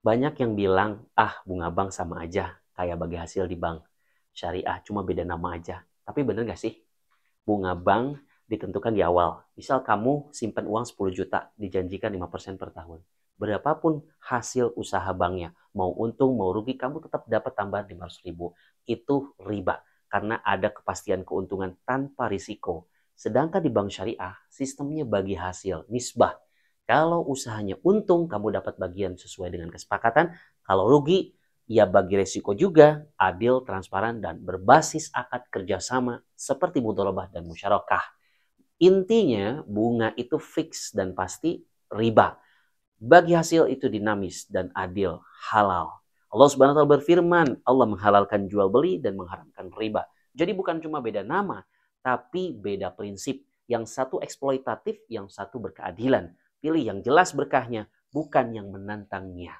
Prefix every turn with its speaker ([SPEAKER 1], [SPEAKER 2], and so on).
[SPEAKER 1] Banyak yang bilang, ah bunga bank sama aja, kayak bagi hasil di bank. Syariah cuma beda nama aja. Tapi bener gak sih? Bunga bank ditentukan di awal. Misal kamu simpan uang 10 juta, dijanjikan 5% per tahun. Berapapun hasil usaha banknya, mau untung, mau rugi, kamu tetap dapat tambahan 500 ribu. Itu riba, karena ada kepastian keuntungan tanpa risiko. Sedangkan di bank syariah, sistemnya bagi hasil, nisbah. Kalau usahanya untung, kamu dapat bagian sesuai dengan kesepakatan. Kalau rugi, ya bagi resiko juga, adil, transparan, dan berbasis akad kerjasama seperti mudharabah dan musyarakah. Intinya, bunga itu fix dan pasti, riba. Bagi hasil itu dinamis dan adil, halal. Allah Subhanahu wa taala berfirman, Allah menghalalkan jual beli dan mengharamkan riba. Jadi bukan cuma beda nama, tapi beda prinsip. Yang satu eksploitatif, yang satu berkeadilan. Pilih yang jelas berkahnya, bukan yang menantangnya.